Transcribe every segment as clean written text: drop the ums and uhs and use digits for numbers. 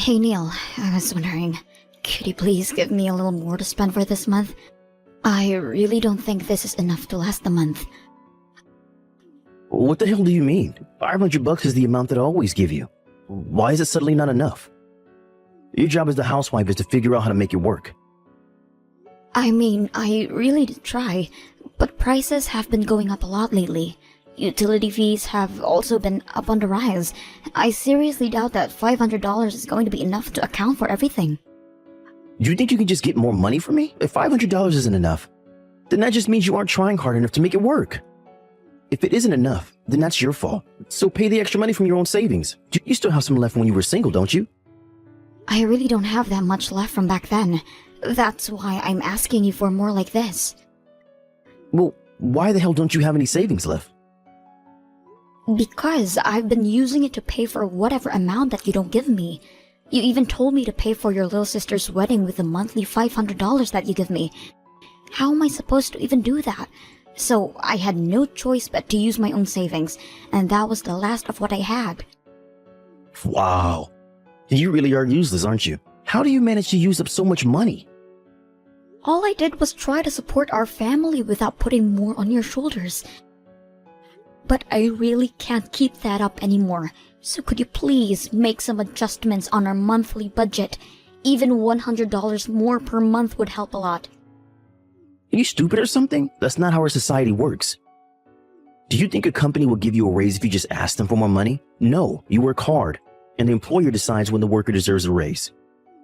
Hey Neil, I was wondering, could you please give me a little more to spend for this month? I really don't think this is enough to last the month. What the hell do you mean? $500 is the amount that I always give you. Why is it suddenly not enough? Your job as the housewife is to figure out how to make it work. I mean, I really did try, but prices have been going up a lot lately. Utility fees have also been up on the rise. I seriously doubt that $500 is going to be enough to account for everything. Do you think you can just get more money from me? If $500 isn't enough, then that just means you aren't trying hard enough to make it work. If it isn't enough, then that's your fault. So pay the extra money from your own savings. You still have some left when you were single, don't you? I really don't have that much left from back then. That's why I'm asking you for more like this. Well, why the hell don't you have any savings left? Because I've been using it to pay for whatever amount that you don't give me. You even told me to pay for your little sister's wedding with the monthly $500 that you give me. How am I supposed to even do that? So I had no choice but to use my own savings, and that was the last of what I had. Wow. You really are useless, aren't you? How do you manage to use up so much money? All I did was try to support our family without putting more on your shoulders. But I really can't keep that up anymore. So could you please make some adjustments on our monthly budget? Even $100 more per month would help a lot. Are you stupid or something? That's not how our society works. Do you think a company will give you a raise if you just ask them for more money? No, you work hard, and the employer decides when the worker deserves a raise.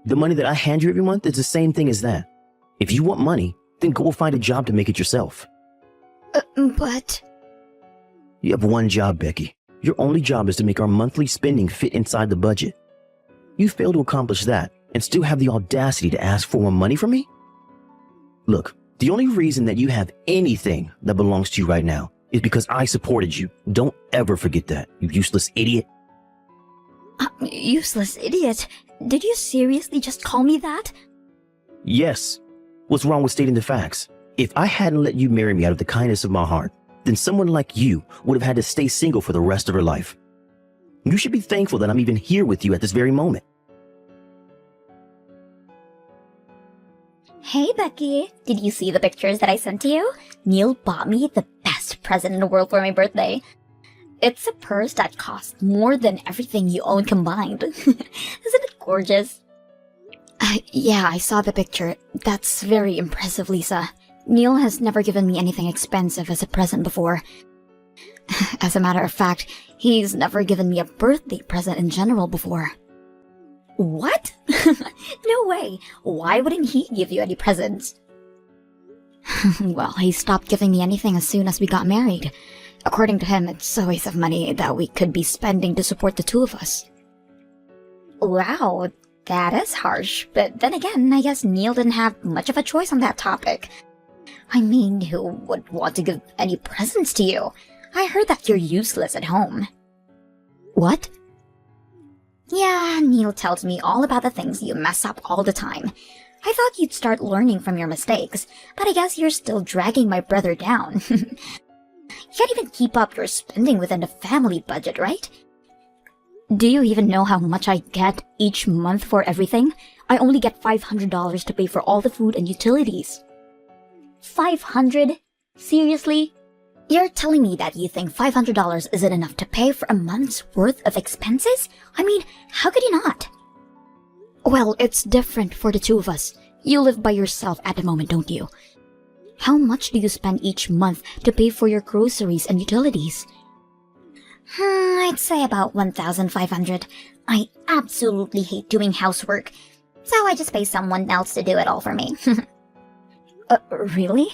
The money that I hand you every month is the same thing as that. If you want money, then go find a job to make it yourself. But... You have one job, Becky. Your only job is to make our monthly spending fit inside the budget. You fail to accomplish that and still have the audacity to ask for more money from me? Look, the only reason that you have anything that belongs to you right now is because I supported you. Don't ever forget that, you useless idiot. Useless idiot? Did you seriously just call me that? Yes. What's wrong with stating the facts? If I hadn't let you marry me out of the kindness of my heart, then someone like you would have had to stay single for the rest of her life. You should be thankful that I'm even here with you at this very moment. Hey Becky, did you see the pictures that I sent to you? Neil bought me the best present in the world for my birthday. It's a purse that costs more than everything you own combined. Isn't it gorgeous? Yeah, I saw the picture. That's very impressive, Lisa. Neil has never given me anything expensive as a present before. As a matter of fact, he's never given me a birthday present in general before. What? No way. Why wouldn't he give you any presents? Well, he stopped giving me anything as soon as we got married. According to him, it's a waste of money that we could be spending to support the two of us. Wow, that is harsh. But then again, I guess Neil didn't have much of a choice on that topic. I mean, who would want to give any presents to you? I heard that you're useless at home. What? Yeah, Neil tells me all about the things you mess up all the time. I thought you'd start learning from your mistakes, but I guess you're still dragging my brother down. You can't even keep up your spending within the family budget, right? Do you even know how much I get each month for everything? I only get $500 to pay for all the food and utilities. 500? Seriously? You're telling me that you think $500 isn't enough to pay for a month's worth of expenses? I mean, how could you not? Well, it's different for the two of us. You live by yourself at the moment, don't you? How much do you spend each month to pay for your groceries and utilities? I'd say about $1,500. I absolutely hate doing housework, so I just pay someone else to do it all for me. Really?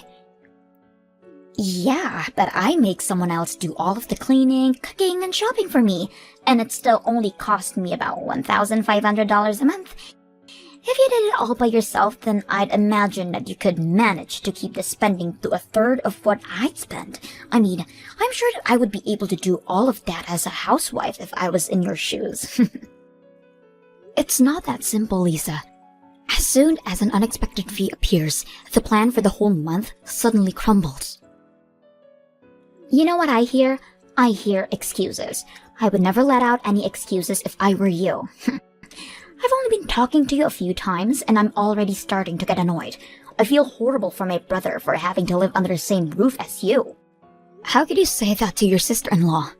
Yeah, but I make someone else do all of the cleaning, cooking, and shopping for me, and it still only cost me about $1,500 a month. If you did it all by yourself, then I'd imagine that you could manage to keep the spending to a third of what I'd spend. I mean, I'm sure that I would be able to do all of that as a housewife if I was in your shoes. It's not that simple, Lisa. As soon as an unexpected fee appears, the plan for the whole month suddenly crumbles. You know what I hear? I hear excuses. I would never let out any excuses if I were you. I've only been talking to you a few times, and I'm already starting to get annoyed. I feel horrible for my brother for having to live under the same roof as you. How could you say that to your sister-in-law?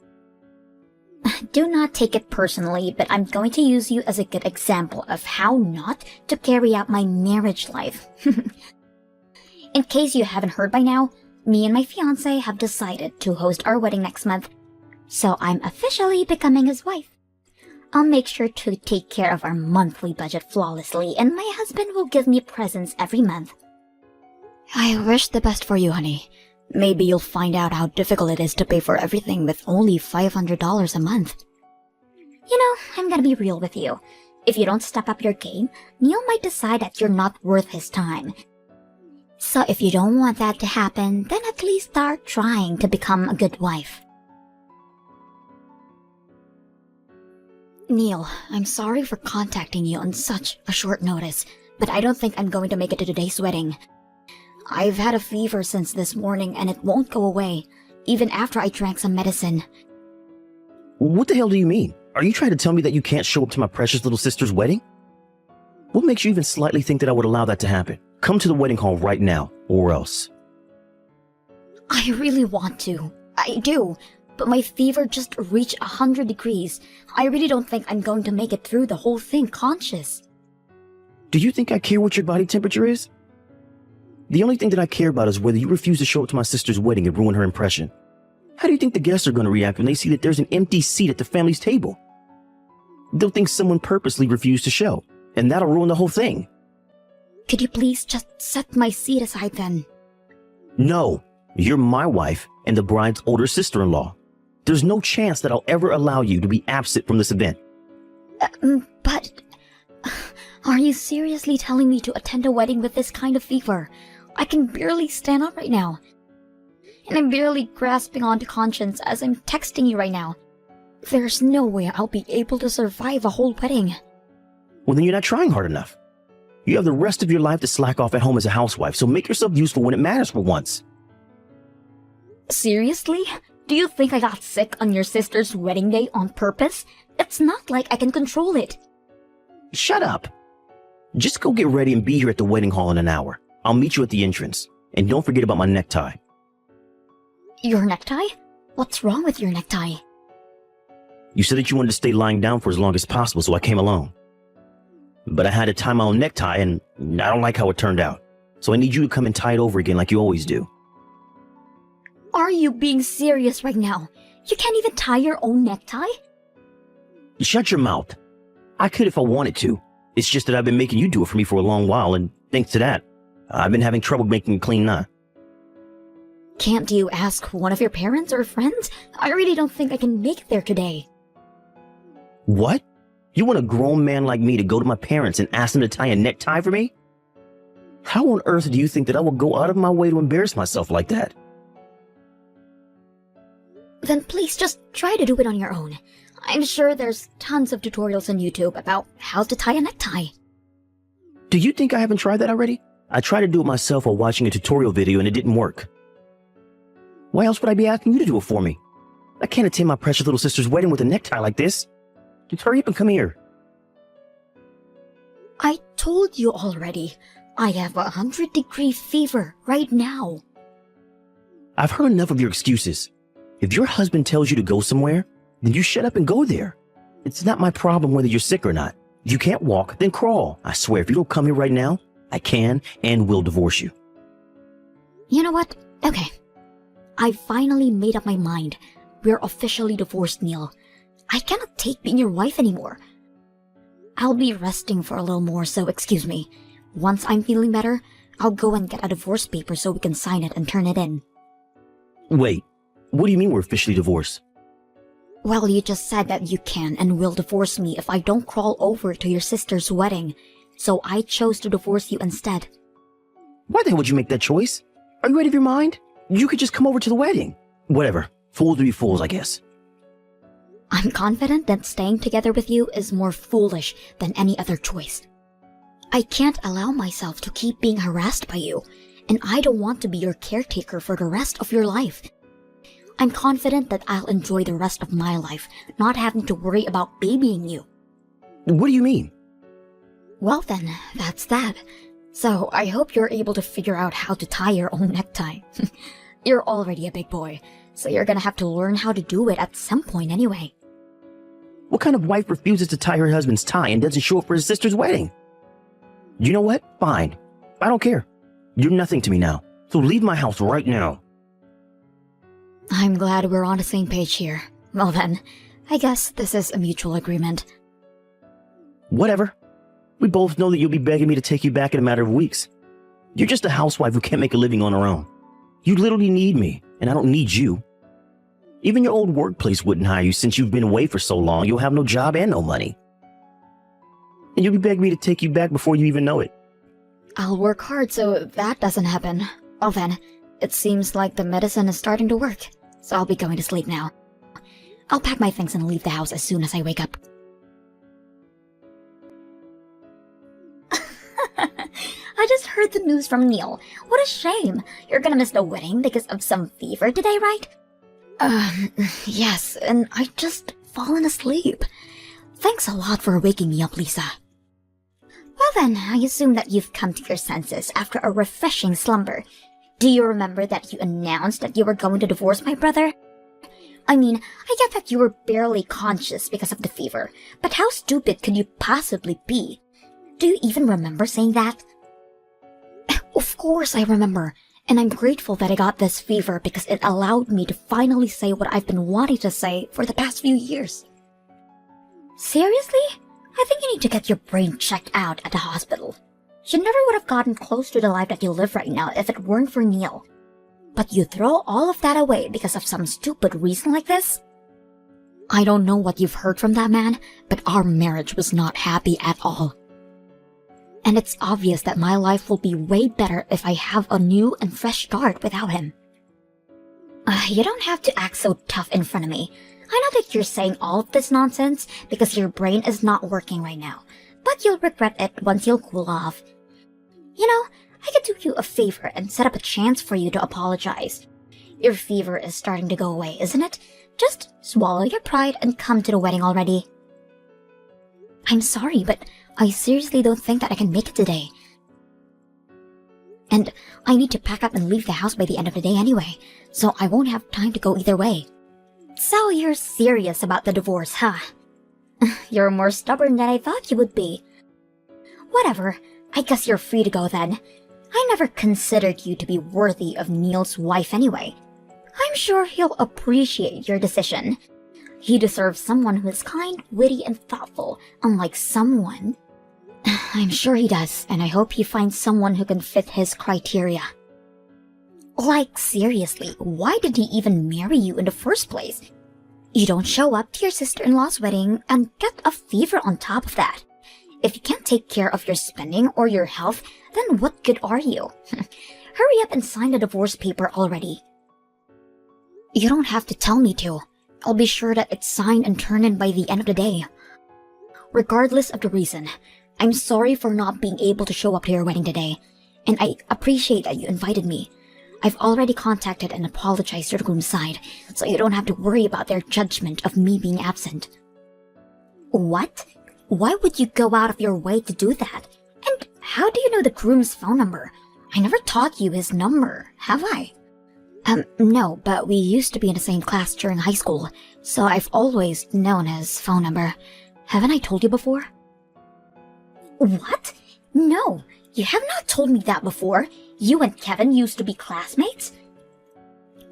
Do not take it personally, but I'm going to use you as a good example of how not to carry out my marriage life. In case you haven't heard by now, me and my fiancé have decided to host our wedding next month, so I'm officially becoming his wife. I'll make sure to take care of our monthly budget flawlessly, and my husband will give me presents every month. I wish the best for you, honey. Maybe you'll find out how difficult it is to pay for everything with only $500 a month. You know, I'm gonna be real with you. If you don't step up your game, Neil might decide that you're not worth his time. So if you don't want that to happen, then at least start trying to become a good wife. Neil, I'm sorry for contacting you on such a short notice, but I don't think I'm going to make it to today's wedding. I've had a fever since this morning and it won't go away, even after I drank some medicine. What the hell do you mean? Are you trying to tell me that you can't show up to my precious little sister's wedding? What makes you even slightly think that I would allow that to happen? Come to the wedding hall right now, or else. I really want to. I do. But my fever just reached 100 degrees. I really don't think I'm going to make it through the whole thing conscious. Do you think I care what your body temperature is? The only thing that I care about is whether you refuse to show up to my sister's wedding and ruin her impression. How do you think the guests are going to react when they see that there's an empty seat at the family's table? They'll think someone purposely refused to show, and that'll ruin the whole thing. Could you please just set my seat aside then? No, you're my wife and the bride's older sister-in-law. There's no chance that I'll ever allow you to be absent from this event. But are you seriously telling me to attend a wedding with this kind of fever? I can barely stand up right now. And I'm barely grasping onto conscience as I'm texting you right now. There's no way I'll be able to survive a whole wedding. Well, then you're not trying hard enough. You have the rest of your life to slack off at home as a housewife, so make yourself useful when it matters for once. Seriously? Do you think I got sick on your sister's wedding day on purpose? It's not like I can control it. Shut up. Just go get ready and be here at the wedding hall in an hour. I'll meet you at the entrance. And don't forget about my necktie. Your necktie? What's wrong with your necktie? You said that you wanted to stay lying down for as long as possible, so I came along. But I had to tie my own necktie, and I don't like how it turned out. So I need you to come and tie it over again like you always do. Are you being serious right now? You can't even tie your own necktie? Shut your mouth. I could if I wanted to. It's just that I've been making you do it for me for a long while, and thanks to that, I've been having trouble making a clean knot. Can't you ask one of your parents or friends? I really don't think I can make it there today. What? You want a grown man like me to go to my parents and ask them to tie a necktie for me? How on earth do you think that I will go out of my way to embarrass myself like that? Then please just try to do it on your own. I'm sure there's tons of tutorials on YouTube about how to tie a necktie. Do you think I haven't tried that already? I tried to do it myself while watching a tutorial video and it didn't work. Why else would I be asking you to do it for me? I can't attend my precious little sister's wedding with a necktie like this. Just hurry up and come here. I told you already. I have 100-degree fever right now. I've heard enough of your excuses. If your husband tells you to go somewhere, then you shut up and go there. It's not my problem whether you're sick or not. If you can't walk, then crawl. I swear, if you don't come here right now, I can and will divorce you. You know what? Okay. I finally made up my mind. We're officially divorced, Neil. I cannot take being your wife anymore. I'll be resting for a little more, so excuse me. Once I'm feeling better, I'll go and get a divorce paper so we can sign it and turn it in. Wait, what do you mean we're officially divorced? Well, you just said that you can and will divorce me if I don't crawl over to your sister's wedding, so I chose to divorce you instead. Why the hell would you make that choice? Are you out of your mind? You could just come over to the wedding. Whatever. Fools to be fools, I guess. I'm confident that staying together with you is more foolish than any other choice. I can't allow myself to keep being harassed by you, and I don't want to be your caretaker for the rest of your life. I'm confident that I'll enjoy the rest of my life, not having to worry about babying you. What do you mean? Well then, that's that. So I hope you're able to figure out how to tie your own necktie. You're already a big boy, so you're gonna have to learn how to do it at some point anyway. What kind of wife refuses to tie her husband's tie and doesn't show up for his sister's wedding? You know what? Fine. I don't care. You're nothing to me now, so leave my house right now. I'm glad we're on the same page here. Well then, I guess this is a mutual agreement. Whatever. We both know that you'll be begging me to take you back in a matter of weeks. You're just a housewife who can't make a living on her own. You literally need me, and I don't need you. Even your old workplace wouldn't hire you since you've been away for so long. You'll have no job and no money. And you'll be begging me to take you back before you even know it. I'll work hard so that doesn't happen. Well then, it seems like the medicine is starting to work, so I'll be going to sleep now. I'll pack my things and leave the house as soon as I wake up. I just heard the news from Neil. What a shame. You're gonna miss the wedding because of some fever today, right? Yes, and I just fallen asleep. Thanks a lot for waking me up, Lisa. Well then, I assume that you've come to your senses after a refreshing slumber. Do you remember that you announced that you were going to divorce my brother? I mean, I get that you were barely conscious because of the fever, but how stupid could you possibly be? Do you even remember saying that? Of course I remember, and I'm grateful that I got this fever because it allowed me to finally say what I've been wanting to say for the past few years. Seriously? I think you need to get your brain checked out at the hospital. You never would have gotten close to the life that you live right now if it weren't for Neil. But you throw all of that away because of some stupid reason like this? I don't know what you've heard from that man, but our marriage was not happy at all. And it's obvious that my life will be way better if I have a new and fresh start without him. You don't have to act so tough in front of me. I know that you're saying all of this nonsense because your brain is not working right now, but you'll regret it once you'll cool off. You know, I could do you a favor and set up a chance for you to apologize. Your fever is starting to go away, isn't it? Just swallow your pride and come to the wedding already. I'm sorry, but I seriously don't think that I can make it today. And I need to pack up and leave the house by the end of the day anyway, so I won't have time to go either way. So you're serious about the divorce, huh? You're more stubborn than I thought you would be. Whatever, I guess you're free to go then. I never considered you to be worthy of Neil's wife anyway. I'm sure he'll appreciate your decision. He deserves someone who is kind, witty, and thoughtful, unlike someone. I'm sure he does, and I hope he finds someone who can fit his criteria. Like, seriously, why did he even marry you in the first place? You don't show up to your sister-in-law's wedding and get a fever on top of that. If you can't take care of your spending or your health, then what good are you? Hurry up and sign the divorce paper already. You don't have to tell me to. I'll be sure that it's signed and turned in by the end of the day. Regardless of the reason, I'm sorry for not being able to show up to your wedding today, and I appreciate that you invited me. I've already contacted and apologized to the groom's side, so you don't have to worry about their judgment of me being absent. What? Why would you go out of your way to do that? And how do you know the groom's phone number? I never taught you his number, have I? No, but we used to be in the same class during high school, so I've always known his phone number. Haven't I told you before? What? No, you have not told me that before. You and Kevin used to be classmates?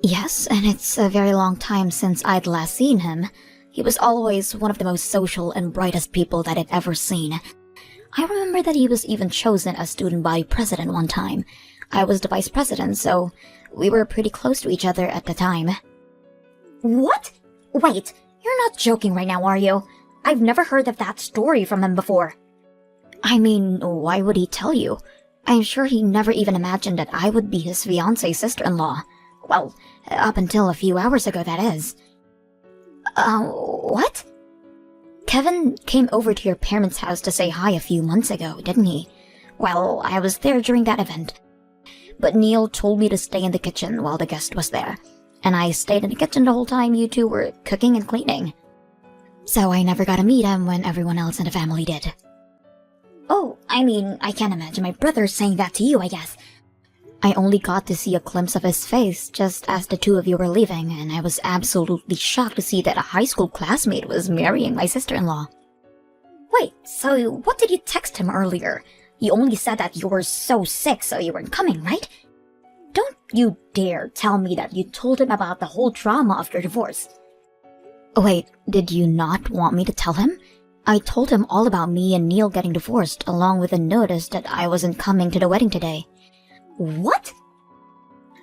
Yes, and it's a very long time since I'd last seen him. He was always one of the most social and brightest people that I'd ever seen. I remember that he was even chosen as student body president one time. I was the vice president, so we were pretty close to each other at the time. What? Wait, you're not joking right now, are you? I've never heard of that story from him before. I mean, why would he tell you? I'm sure he never even imagined that I would be his fiancé's sister-in-law. Well, up until a few hours ago, that is. What? Kevin came over to your parents' house to say hi a few months ago, didn't he? Well, I was there during that event. But Neil told me to stay in the kitchen while the guest was there, and I stayed in the kitchen the whole time you two were cooking and cleaning. So I never got to meet him when everyone else in the family did. Oh, I mean, I can't imagine my brother saying that to you, I guess. I only got to see a glimpse of his face just as the two of you were leaving, and I was absolutely shocked to see that a high school classmate was marrying my sister-in-law. Wait, so what did you text him earlier? You only said that you were so sick so you weren't coming, right? Don't you dare tell me that you told him about the whole drama of your divorce. Wait, did you not want me to tell him? I told him all about me and Neil getting divorced, along with a notice that I wasn't coming to the wedding today. What?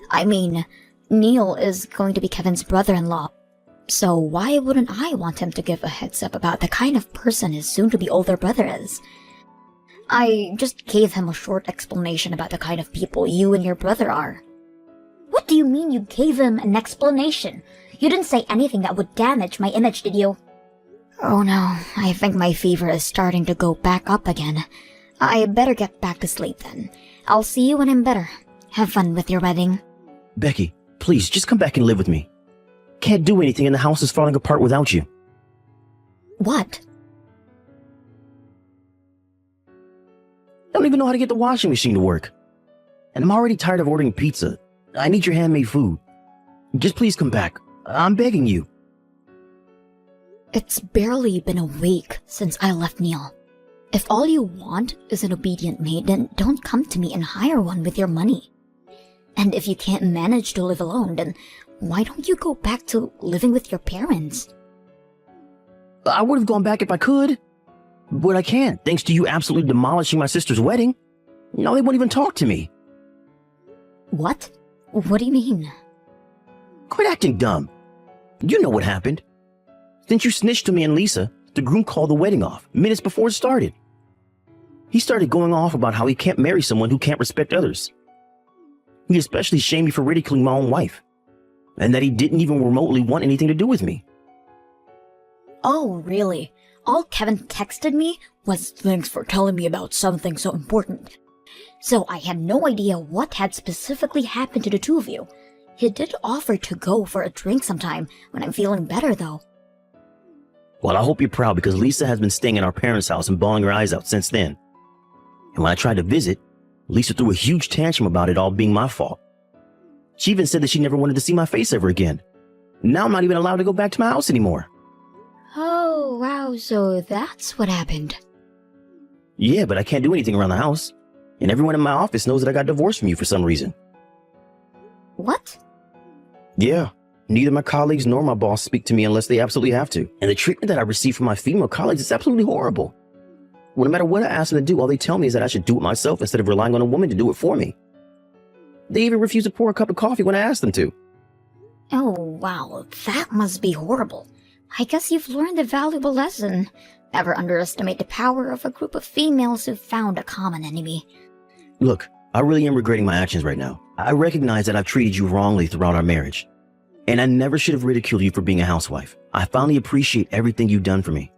I mean, Neil is going to be Kevin's brother-in-law, so why wouldn't I want him to give a heads up about the kind of person his soon-to-be older brother is? I just gave him a short explanation about the kind of people you and your brother are. What do you mean you gave him an explanation? You didn't say anything that would damage my image, did you? Oh no, I think my fever is starting to go back up again. I better get back to sleep then. I'll see you when I'm better. Have fun with your wedding. Becky, please, just come back and live with me. Can't do anything and the house is falling apart without you. What? I don't even know how to get the washing machine to work. And I'm already tired of ordering pizza. I need your handmade food. Just please come back. I'm begging you. It's barely been a week since I left Neil. If all you want is an obedient maid, then don't come to me and hire one with your money. And if you can't manage to live alone, then why don't you go back to living with your parents? I would have gone back if I could. But I can't, thanks to you absolutely demolishing my sister's wedding. Now they won't even talk to me. What? What do you mean? Quit acting dumb. You know what happened. Since you snitched to me and Lisa, the groom called the wedding off minutes before it started. He started going off about how he can't marry someone who can't respect others. He especially shamed me for ridiculing my own wife, and that he didn't even remotely want anything to do with me. Oh, really? All Kevin texted me was thanks for telling me about something so important. So I had no idea what had specifically happened to the two of you. He did offer to go for a drink sometime when I'm feeling better, though. Well, I hope you're proud because Lisa has been staying at our parents' house and bawling her eyes out since then. And when I tried to visit, Lisa threw a huge tantrum about it all being my fault. She even said that she never wanted to see my face ever again. Now I'm not even allowed to go back to my house anymore. Oh, wow, so that's what happened. Yeah, but I can't do anything around the house. And everyone in my office knows that I got divorced from you for some reason. What? Yeah, neither my colleagues nor my boss speak to me unless they absolutely have to. And the treatment that I receive from my female colleagues is absolutely horrible. Well, no matter what I ask them to do, all they tell me is that I should do it myself instead of relying on a woman to do it for me. They even refuse to pour a cup of coffee when I ask them to. Oh, wow, that must be horrible. I guess you've learned a valuable lesson. Never underestimate the power of a group of females who've found a common enemy. Look, I really am regretting my actions right now. I recognize that I've treated you wrongly throughout our marriage. And I never should have ridiculed you for being a housewife. I finally appreciate everything you've done for me.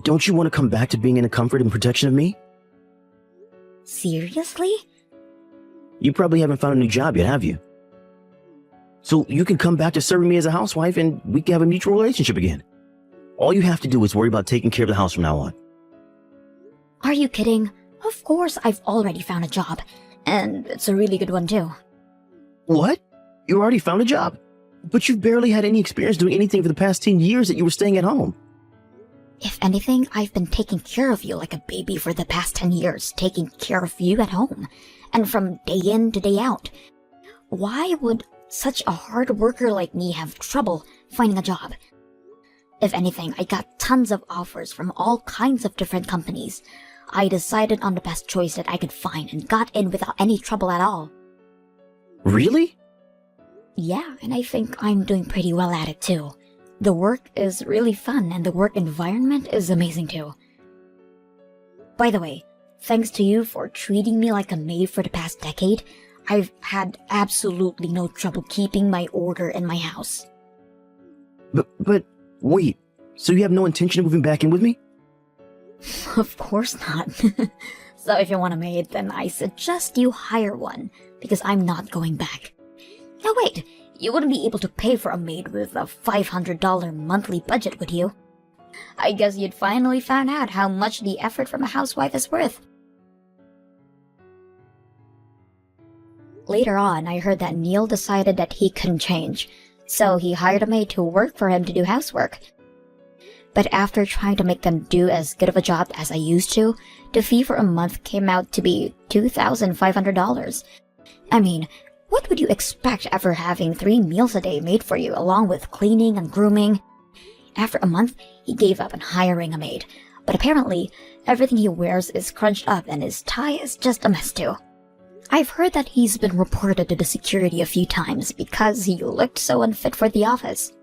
Don't you want to come back to being in the comfort and protection of me? Seriously? You probably haven't found a new job yet, have you? So you can come back to serving me as a housewife and we can have a mutual relationship again. All you have to do is worry about taking care of the house from now on. Are you kidding? Of course I've already found a job. And it's a really good one too. What? You already found a job? But you've barely had any experience doing anything for the past 10 years that you were staying at home. If anything, I've been taking care of you like a baby for the past 10 years, taking care of you at home, and from day in to day out. Why would such a hard worker like me have trouble finding a job? If anything, I got tons of offers from all kinds of different companies. I decided on the best choice that I could find and got in without any trouble at all. Really? Yeah, and I think I'm doing pretty well at it too. The work is really fun and the work environment is amazing too. By the way, thanks to you for treating me like a maid for the past decade, I've had absolutely no trouble keeping my order in my house. But wait, so you have no intention of moving back in with me? Of course not. So if you want a maid, then I suggest you hire one, because I'm not going back. Now wait, you wouldn't be able to pay for a maid with a $500 monthly budget, would you? I guess you'd finally found out how much the effort from a housewife is worth. Later on, I heard that Neil decided that he couldn't change, so he hired a maid to work for him to do housework. But after trying to make them do as good of a job as I used to, the fee for a month came out to be $2,500. I mean, what would you expect after having 3 meals a day made for you along with cleaning and grooming? After a month, he gave up on hiring a maid, but apparently, everything he wears is crunched up and his tie is just a mess too. I've heard that he's been reported to the security a few times because he looked so unfit for the office.